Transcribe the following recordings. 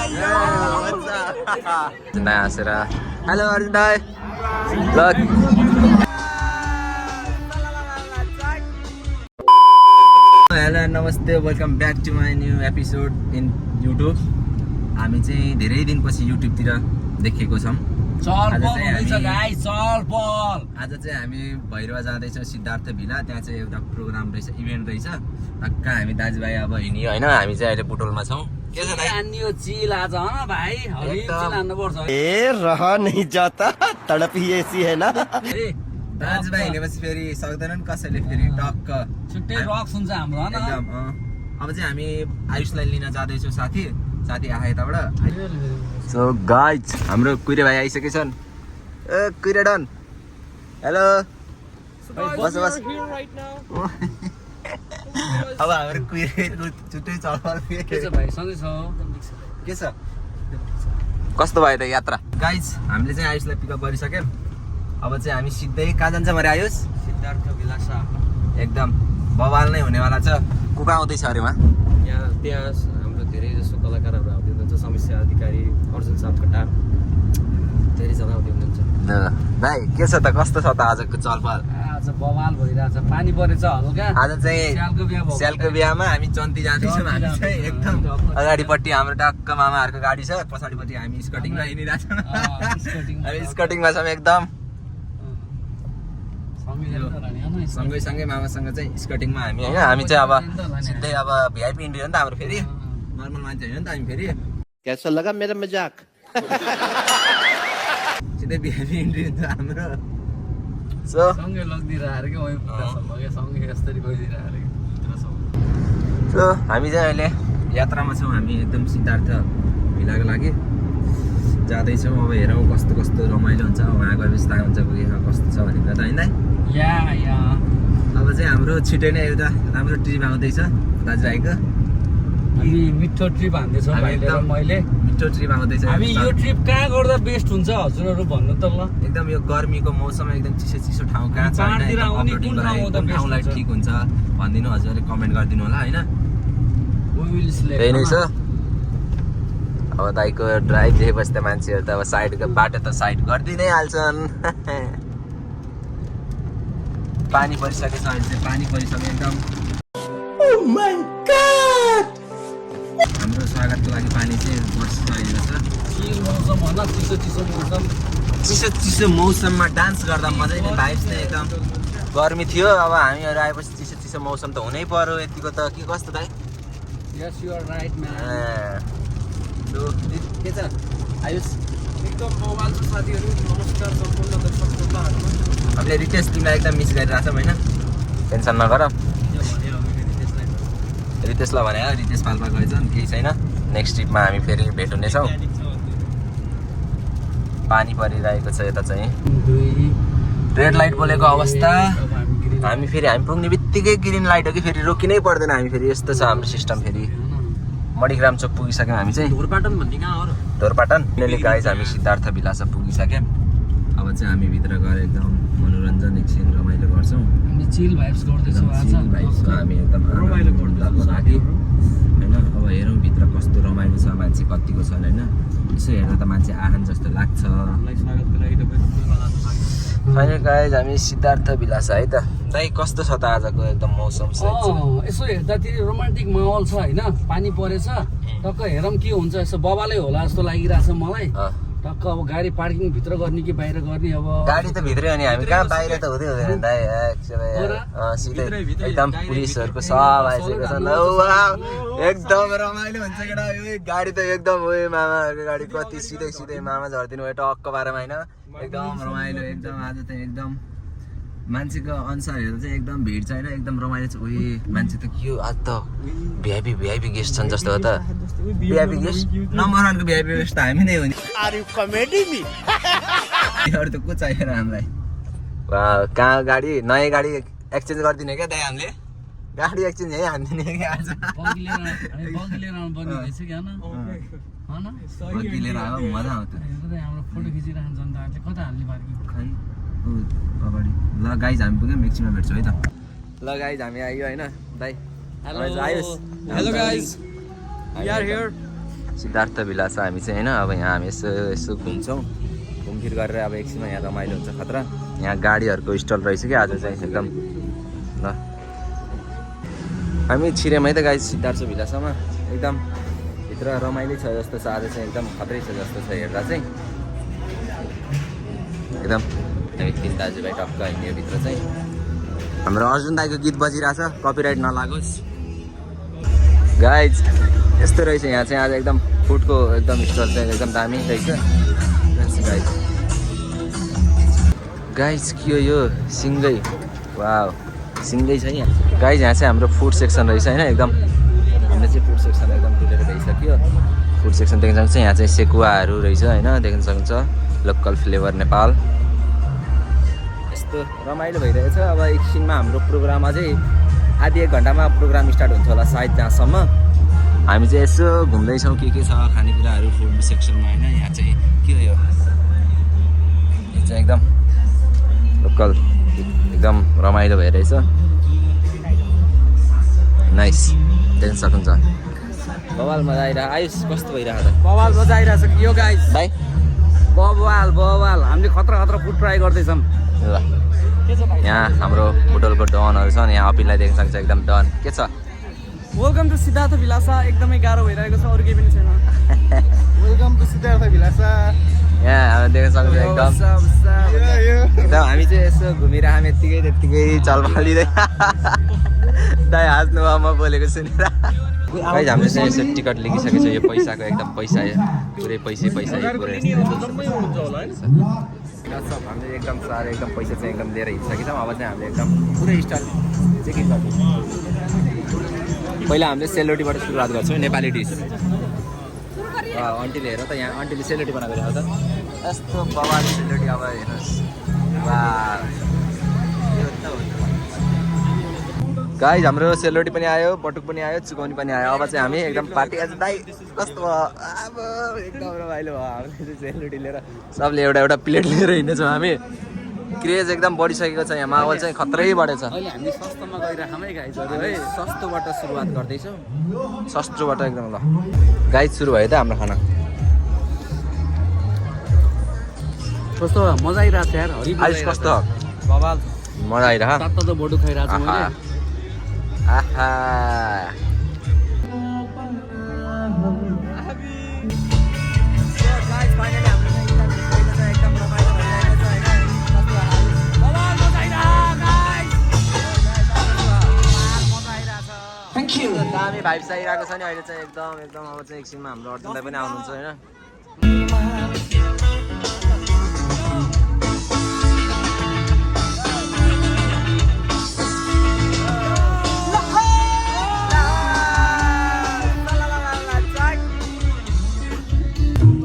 नयाँ हाँसेर हेलो अर्जुन दाई ल hello namaste welcome back to my new episode in YouTube. हामी चाहिँ धेरै दिनपछि युट्युबतिर देखेको छौँ। आज चाहिँ हामी भैरवा जाँदैछौँ सिद्धार्थ भिला। त्यहाँ चाहिँ एउटा प्रोग्राम रहेछ, इभेन्ट रहेछ। टक्क हामी दाजुभाइ अब हिँड्यो होइन। हामी चाहिँ अहिले बुटोलमा छौँ। के छ भाइ? ए रहा नहीं जाता तड़प ही ऐसी है ना। दाजुभाइ हिँडेपछि फेरि सक्दैनन् कसैले फेरि टक्क छुट्टै रक्स हुन्छ हाम्रो हैन। एकदम अब चाहिँ हामी आयुषलाई लिन जाँदैछौँ। साथी आए यताबाट। सो गाइज हाम्रो कुइरे भाइ आइसकेछन्। ए कुइरे डन हेलो बस अब हाम्रो कुइरे छुट्टै चलफल के छ भाइ? सँगै छ के छ? कस्तो भयो त यात्रा? गाइज हामीले चाहिँ आयुषलाई पिकअप गरिसक्यौँ। अब चाहिँ हामी सिधै कहाँ जान्छ मरे आयुष? सिद्धार्थ भिलासा। एकदम बवाल नै हुनेवाला छ। को आउँदैछ अरे उहाँ? त्यहाँ हाम्रो धेरै जसो कलाकारहरू आउँदै हुनुहुन्छ। समस्या अधिकारी अर्जुन सापकोटा धेरैजना आउँदै हुनुहुन्छ। भाइ के छ त? कस्तो छ त आजको चलपल? आज बवाल भइरहेछ। पानी परेछ हल्का। आज चाहिँ स्यालको बिहामा हामी जन्ती जाँदैछौँ। हामी चाहिँ एकदम अगाडिपट्टि हाम्रो टक्क मामाहरूको गाडी छ, पछाडिपट्टि हामी स्कटिङमा हिँडिरहेछौँ। हामी स्कटिङमा छौँ एकदम सँगै मामासँग चाहिँ स्कटिङमा हामी होइन। हामी चाहिँ अब सिधै अब भिआइपी इन्ट्री हो नि त हाम्रो, फेरि नर्मल मान्छे होइन नि त हामी। फेरि कैसा लगा मेरा मजाक? सिधै भिआइपी इन्ट्री हुन्छ हाम्रो। सो सँगै लगिदिरहेको के वही पुरा सँगै यसरी गइदिरहेको सो हामी चाहिँ अहिले यात्रामा छौँ। हामी एकदम सिद्धार्थ भिलाको लागि जाँदैछौँ। अब हेरौँ कस्तो कस्तो रमाइलो हुन्छ, वहाँ गएपछि थाहा हुन्छ कस्तो छ भनेर त होइन। या अब चाहिँ हाम्रो छिटै नै एउटा राम्रो ट्रिप आउँदैछ दाजुभाइको। हामी मिठो ट्रिप हान्दैछौँ भाइले र मैले। मिठो ट्रिप आउँदैछ। हामी यो ट्रिप कहाँ गर्दा बेस्ट हुन्छ हजुरहरू भन्नु त ल। एकदम यो गर्मीको मौसममा एकदम चिसो ठाउँ कहाँ छ पाहाडतिर आउने कुन ठाउँ आउँदा बेस्ट ठाउँलाई हुन्छ? ठिक हुन्छ भनिदिनु हजुरले कमेन्ट गरिदिनु होला होइन। त्यही त्यही नै छ। अब दाइको ड्राइभ देखेपछि त मान्छेहरू त अब साइडको बाटो त साइड गरिदिनै हाल्छन्। पानी परिसकेछ अहिले चाहिँ। पानी परिसक्यो एकदम। हाम्रो स्वागतको लागि पानी चाहिँ बसिरहेको छ। चिल मौसम भन, चिसो चिसो मौसममा डान्स गर्दा मजा नै भाइब्स नै एकदम। गर्मी थियो, अब हामीहरू आएपछि चिसो मौसम त हुनै पर्यो यतिको त। के कस्तो दाइ? Yes you are right man. के छ आयुष? एकदम बवाल छ साथीहरू। नमस्कार सम्पूर्ण दर्शक श्रोताहरुमा। हामीले रितेश तिमीलाई एकदम मिस गरिरहेको छौँ होइन। टेन्सन नगर। रितेशलाई भने रितेश पाल्पा गएछन्, केही छैन। नेक्स्ट ट्रिपमा हामी फेरि भेट हुनेछौँ। पानी परिरहेको छ यता चाहिँ। रेड लाइट बोलेको अवस्था। हामी पुग्ने बित्तिकै ग्रिन लाइट हो कि फेरि रोकिनै पर्दैन हामी। फेरि यस्तो छ हाम्रो सिस्टम। फेरि मणिग्राम चोक पुगिसक्यौँ हामी चाहिँ। ढोरपाटन भन्ने कहाँ हो र? ढोरपाटन फाइनली गाइज हामी सिद्धार्थ भिलासा पुगिसक्यौँ। अब चाहिँ हामी भित्र गएर एकदम मनोरञ्जन एकछिन रमाइलो गर्छौँ। हामी चिल भाइब्स गर्दैछौँ आज। हामी एकदम रमाइलो गर्नको लागि होइन। अब हेरौँ भित्र कस्तो रमाइलो छ, मान्छे कतिको छन् होइन। यसो हेर्दा त मान्छे आहान जस्तो लाग्छ। फाइनल गाइज हामी सिद्धार्थ भिलासा है त। दाइ कस्तो छ त आजको एकदम मौसम? यसो हेर्दाखेरि रोमान्टिक माहौल छ होइन। पानी परेछ टक्क हेरौँ के हुन्छ। यसो बबालै होला जस्तो लागिरहेछ मलाई। टक्क अब गाडी पार्किङ भित्र गर्ने कि बाहिर गर्ने? अब गाडी त भित्रै हो नि। हामी कहाँ बाहिर त हुँदैन दाइ। सिधै एकदम पुलिसहरूको सब आइसकेको छ। एकदम रमाइलो हुन्छ केटा। गाडी त एकदम हो मामाहरूको गाडी कति सिधै मामा झरिदिनु भयो टक्क बारेमा होइन। एकदम रमाइलो एकदम। आज त एकदम मान्छेको अनुसार हेर्दा चाहिँ एकदम भिड छैन, एकदम रमाइलो छ। उयो मान्छे त के हो आज त भिआइपी गेस्ट छन् जस्तो हो त। भिआइपी गेस्ट नम्बर 1 को भिआइपी गेस्ट त हामी नै हो नि। Are you comedy me? अरू त को चाहिएन हामीलाई। कहाँ गाडी नयाँ गाडी एक्सचेन्ज गरिदिने क्या दाइ हामीले। गाडी एक्सचेन्ज यहीँ हानिदिने क्या आज। लिएर आयो मजा आउँछ। फोटो खिचिरहन्छ जनताहरूले कता हाल्ने पार्किङ खै अगाडि। ल गाइज हामी पुग्यौँ, एकछिनमा भेट्छौँ है त। ल गाइज हामी आयो होइन दाइ। Hello guys, we are here. Siddharth Bhilasa हामी चाहिँ होइन। अब यहाँ हामी यसो घुम्छौँ, घुमफिर गरेर अब एकछिनमा यहाँ रमाइलो हुन्छ खतरा। यहाँ गाडीहरूको स्टल रहेछ कि आज चाहिँ एकदम ल। हामी छिर्यौँ है त गाइस सिद्धार्थ भिलासामा, एकदम भित्र रमाइलो छ जस्तो छ। आज चाहिँ एकदम खतरै छ जस्तो छ हेर्दा चाहिँ एकदम। हामी 3 दाजुभाइ टक्क हिँड्यो भित्र चाहिँ। हाम्रो अर्जुन दाईको गीत बजिरहेछ, कपिराइट नलागोस् गाइज। यस्तो रहेछ यहाँ चाहिँ आज एकदम फुडको एकदम स्टल चाहिँ एकदम दामी रहेछ गाइज। गाइज के हो यो सिङ्गै, वाउ सिङ्गै छ यहाँ गाइज। यहाँ चाहिँ हाम्रो फुड सेक्सन रहेछ होइन एकदम। हामीले चाहिँ फुड सेक्सन एकदम डुलेर गइसक्यो। फुड सेक्सन देख्न सक्छ यहाँ चाहिँ सेकुवाहरू रहेछ होइन, देख्न सक्छ लोकल फ्लेभर नेपाल। यस्तो रमाइलो भइरहेछ। अब एकछिनमा हाम्रो प्रोग्राम अझै आधी 1 घन्टामा प्रोग्राम स्टार्ट हुन्छ होला सायद। त्यहाँसम्म हामी चाहिँ यसो घुम्दैछौँ के छ खानेकुराहरू फुड सेक्सनमा होइन। यहाँ चाहिँ के हो यो चाहिँ एकदम लोकल एकदम रमाइलो भइरहेछ। नाइस देख्न सक्नुहुन्छ। बवाल मजा आइरहेको। आयुष कस्तो भइरहेको त? बवाल मजा आइरहेछ यो गाइस भाइ। बवाल हामीले खतरा फुड ट्राई गर्दैछौँ ल। यहाँ हाम्रो होटलको डनहरू छन्। यहाँ अपिललाई देख्न सक्छ एकदम डन। के छ? Welcome to Siddharth Bhilasa. एकदमै गाह्रो भइरहेको छ, अरू केही पनि छैन। Welcome to Siddharth Bhilasa. यहाँ हामी देख्न सक्छ एकदम एकदम। हामी चाहिँ यसो घुमिरहेको त्यत्तिकै चलफलिँदै दाइ हाँस्नु भयो म बोलेको सुनेर। गाइस हामीले चाहिँ यसो टिकट लिइसकेको छ। यो पैसाको एकदम पैसा पुरै पैसै पुरै हामीले एकदम साह्रो एकदम पैसा चाहिँ एकदम लिएर हिँडिसकेको छौँ। अब चाहिँ हामीले एकदम पुरै स्टाइल चेकिङ गर्छौँ। पहिला हामीले सेलरोटीबाट सुरुवात गर्छौँ, नेपाली डिस। आन्टीले हेर त, यहाँ आन्टीले सेलरोटी बनाएको हेर त, यस्तो बवाल सेलरोटी। अब हेर्नुहोस् गाइस हाम्रो सेलरोटी पनि आयो, बटुक पनि आयो, चुकौनी पनि आयो। अब चाहिँ हामी एकदम पार्टी आज दाइ कस्तो भयो अब एकदम रमाइलो भयो। हामीले चाहिँ सेलरोटी लिएर सबले एउटा प्लेट लिएर हिँड्नेछौँ हामी। क्रेज एकदम बढिसकेको छ यहाँ, माहौल चाहिँ खतरै बढेछ। अहिले हामी सस्तोमा गइरहेको है गाइजहरू है। सस्तोबाट सुरुवात गर्दैछौँ, सस्तोबाट एकदम ल। गाइस सुरु भयो त हाम्रो खाना। कस्तो मजा आइरहेको छ यार। आयुष कस्तो? बवाल मजा आइरहेको। तातो बोटु खाइरहेको छु मैले। आहा दामी भाइब्स आइरहेको छ नि अहिले चाहिँ एकदम। अब चाहिँ एकछिनमा हाम्रो अर्जुन दाइ पनि आउनुहुन्छ होइन।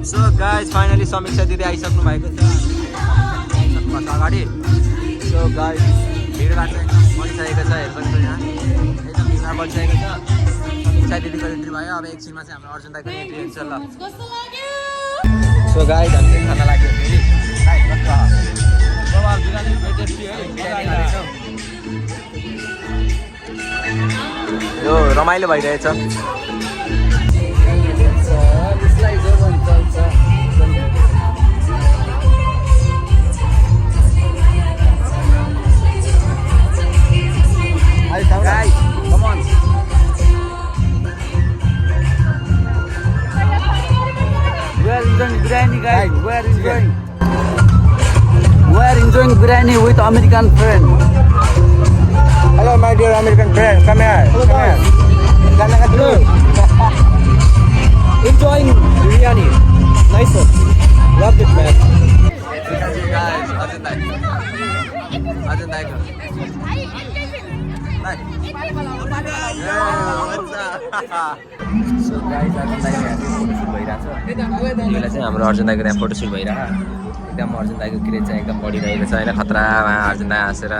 सो गाइस फाइनली समीक्षा दिदी आइसक्नु भएको छ अगाडि। सो गाइस भिडभाड चाहिँ बढिसकेको छ, हेर्नु सक्नुहुन्छ यहाँ एकदम भिडभाड बढिसकेको छ। समीक्षा दिदीको एन्ट्री भयो। अब एकछिनमा चाहिँ हाम्रो अर्जुन दाइको एन्ट्री हुन्छ ल। सो गाइस हामी चाहिँ खाना लाग्यो फेरि। यो रमाइलो भइरहेछ। Guys, come on. We are enjoying biryani, guys. We are enjoying biryani with American friend. Hello, my dear American friend. Come here. Come here. Enjoying biryani. Nice one. Love it, man. Guys, Arjun Dai. So guys, Arjun Dai चाहिँ हाम्रो अर्जुन दाइको त्यहाँ photoshoot भइरहेको एकदम। Arjun दाइको craze चाहिँ एकदम बढिरहेको छ होइन। खतरामा अर्जुन दाइ हाँसेर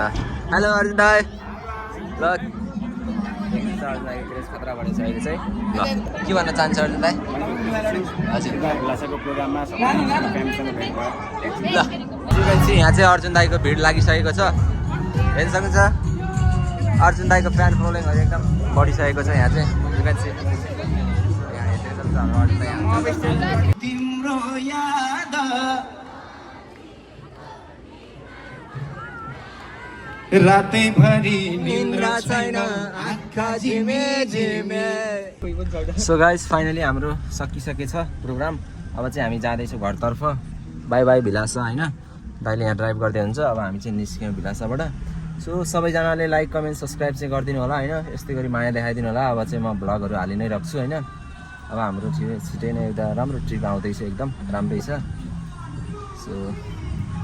हेलो अर्जुन दाइ ल। अर्जुन दाइको क्रेज खतरा बढेको छ अहिले चाहिँ ल। के भन्न चाहन्छ अर्जुन दाइ? हजुर ल यहाँ चाहिँ अर्जुन दाइको भिड लागिसकेको छ, हेर्न सक्नुहुन्छ। अर्जुन दाइको फ्यान फलोइङहरू एकदम बढिसकेको छ यहाँ चाहिँ। तिम्रो याद रातैभरि निन्द्रा छैन आँखा झिमे झिमे। सो गाइस फाइनली हाम्रो सकिसकेछ प्रोग्राम। अब चाहिँ हामी जाँदैछौँ घरतर्फ। बाई बाई भिलासा होइन, दाइले यहाँ ड्राइभ गर्दै हुन्छ। अब हामी चाहिँ निस्क्यौँ भिलासाबाट। सो सबैजनाले लाइक कमेन्ट सब्सक्राइब चाहिँ गरिदिनु होला होइन, यस्तै गरी माया देखाइदिनु होला। अब चाहिँ म भ्लगहरू हालि नै राख्छु होइन। अब हाम्रो छिटै नै एउटा राम्रो ट्रिप आउँदैछ, एकदम राम्रै छ। सो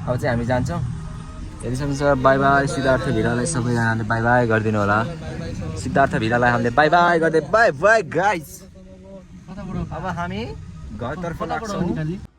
अब चाहिँ हामी जान्छौँ। यदि सक्छ बाई बाई सिद्धार्थ भिरालाई सबैजनाले बाई बाई गरिदिनु होला। सिद्धार्थ भिरालाई हामीले बाई बाई गर्दै बाई बाई गाइस। अब हामी घरतर्फ लाग्छौँ।